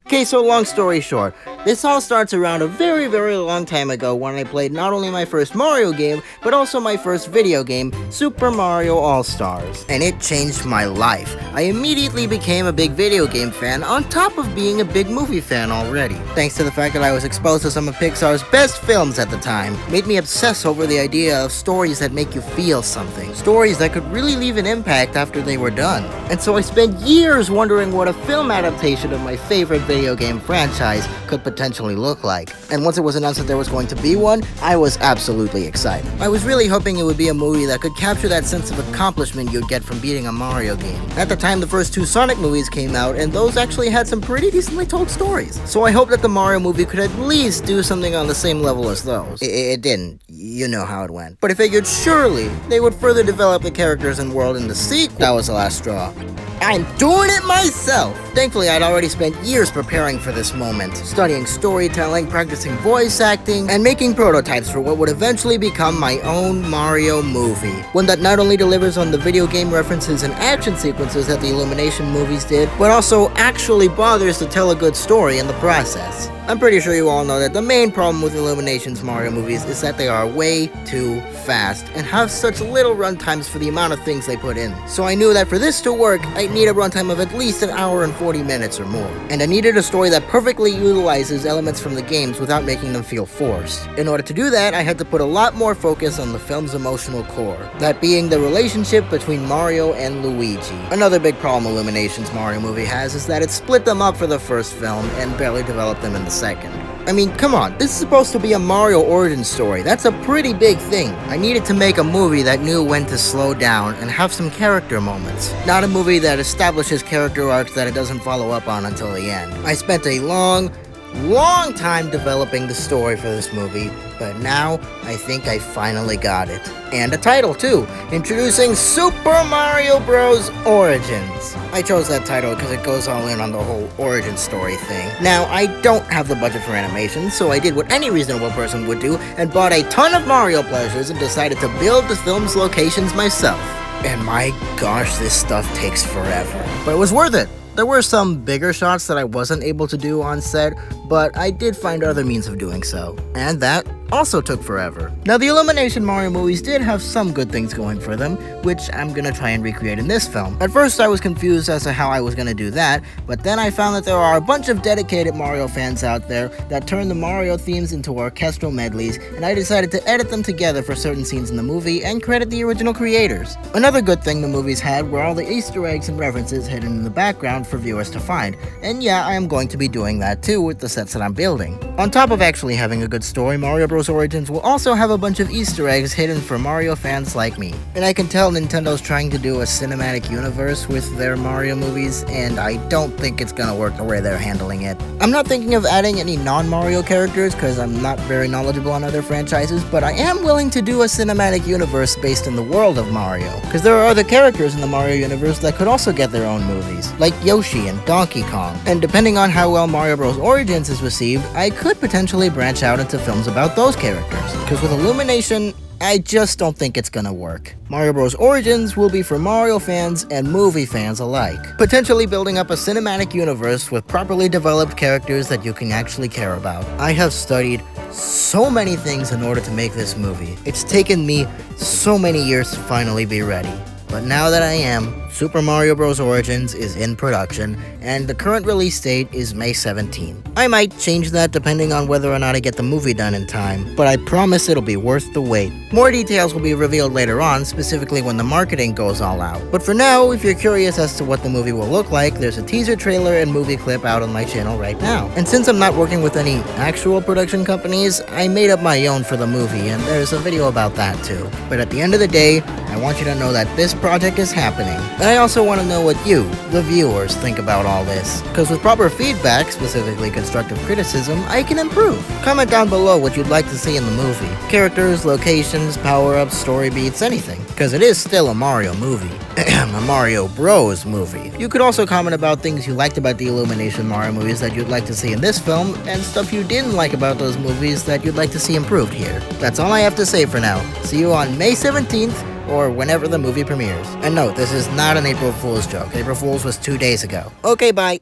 Okay, so long story short, this all starts around a very long time ago when I played not only my first Mario game, but also my first video game, Super Mario All-Stars. And it changed my life. I immediately became a big video game fan on top of being a big movie fan already. Thanks to the fact that I was exposed to some of Pixar's best films at the time, made me obsess over the idea of stories that make you feel something. Stories that could really leave an impact after they were done. And so I spent years wondering what a film adaptation of my favorite video game franchise could potentially look like. And once it was announced that there was going to be one, I was absolutely excited. I was really hoping it would be a movie that could capture that sense of accomplishment you'd get from beating a Mario game. At the time, the first two Sonic movies came out, and those actually had some pretty decently told stories. So I hoped that the Mario movie could at least do something on the same level as those. It didn't. You know how it went. But I figured surely they would further develop the characters and world in the sequel. That was the last straw. I'm doing it myself! Thankfully, I'd already spent years preparing for this moment, studying storytelling, practicing voice acting, and making prototypes for what would eventually become my own Mario movie. One that not only delivers on the video game references and action sequences that the Illumination movies did, but also actually bothers to tell a good story in the process. I'm pretty sure you all know that the main problem with Illumination's Mario movies is that they are way too fast and have such little runtimes for the amount of things they put in. So I knew that for this to work, I'd need a runtime of at least an hour and 40 minutes or more. And I needed a story that perfectly utilizes elements from the games without making them feel forced. In order to do that, I had to put a lot more focus on the film's emotional core, that being the relationship between Mario and Luigi. Another big problem Illumination's Mario movie has is that it split them up for the first film and barely developed them in the second. I mean, come on, this is supposed to be a Mario origin story. That's a pretty big thing. I needed to make a movie that knew when to slow down and have some character moments. Not a movie that establishes character arcs that it doesn't follow up on until the end. I spent a long time developing the story for this movie, but now I think I finally got it. And a title too, introducing Super Mario Bros. Origins. I chose that title because it goes all in on the whole origin story thing. Now, I don't have the budget for animation, so I did what any reasonable person would do and bought a ton of Mario plushes and decided to build the film's locations myself. And my gosh, this stuff takes forever. But it was worth it. There were some bigger shots that I wasn't able to do on set, but I did find other means of doing so. And that also took forever. Now, the Illumination Mario movies did have some good things going for them, which I'm gonna try and recreate in this film. At first, I was confused as to how I was gonna do that, but then I found that there are a bunch of dedicated Mario fans out there that turn the Mario themes into orchestral medleys, and I decided to edit them together for certain scenes in the movie and credit the original creators. Another good thing the movies had were all the Easter eggs and references hidden in the background for viewers to find, and yeah, I am going to be doing that too with the sets that I'm building. On top of actually having a good story, Mario Bros. Origins will also have a bunch of Easter eggs hidden for Mario fans like me. And I can tell Nintendo's trying to do a cinematic universe with their Mario movies, and I don't think it's gonna work the way they're handling it. I'm not thinking of adding any non-Mario characters because I'm not very knowledgeable on other franchises, but I am willing to do a cinematic universe based in the world of Mario, because there are other characters in the Mario universe that could also get their own movies, like Yoshi and Donkey Kong. And depending on how well Mario Bros. Origins is received, I could potentially branch out into films about those characters, because with Illumination, I just don't think it's gonna work. Mario Bros. Origins will be for Mario fans and movie fans alike, potentially building up a cinematic universe with properly developed characters that you can actually care about. I have studied so many things in order to make this movie. It's taken me so many years to finally be ready. But now that I am, Super Mario Bros. Origins is in production, and the current release date is May 17th. I might change that depending on whether or not I get the movie done in time, but I promise it'll be worth the wait. More details will be revealed later on, specifically when the marketing goes all out. But for now, if you're curious as to what the movie will look like, there's a teaser trailer and movie clip out on my channel right now. And since I'm not working with any actual production companies, I made up my own for the movie, and there's a video about that too. But at the end of the day, I want you to know that this project is happening. And I also want to know what you, the viewers, think about all this. Because with proper feedback, specifically constructive criticism, I can improve. Comment down below what you'd like to see in the movie. Characters, locations, power-ups, story beats, anything. Because it is still a Mario movie. A Mario Bros. Movie. You could also comment about things you liked about the Illumination Mario movies that you'd like to see in this film, and stuff you didn't like about those movies that you'd like to see improved here. That's all I have to say for now. See you on May 17th, or whenever the movie premieres. And no, this is not an April Fool's joke. April Fool's was 2 days ago. Okay, bye.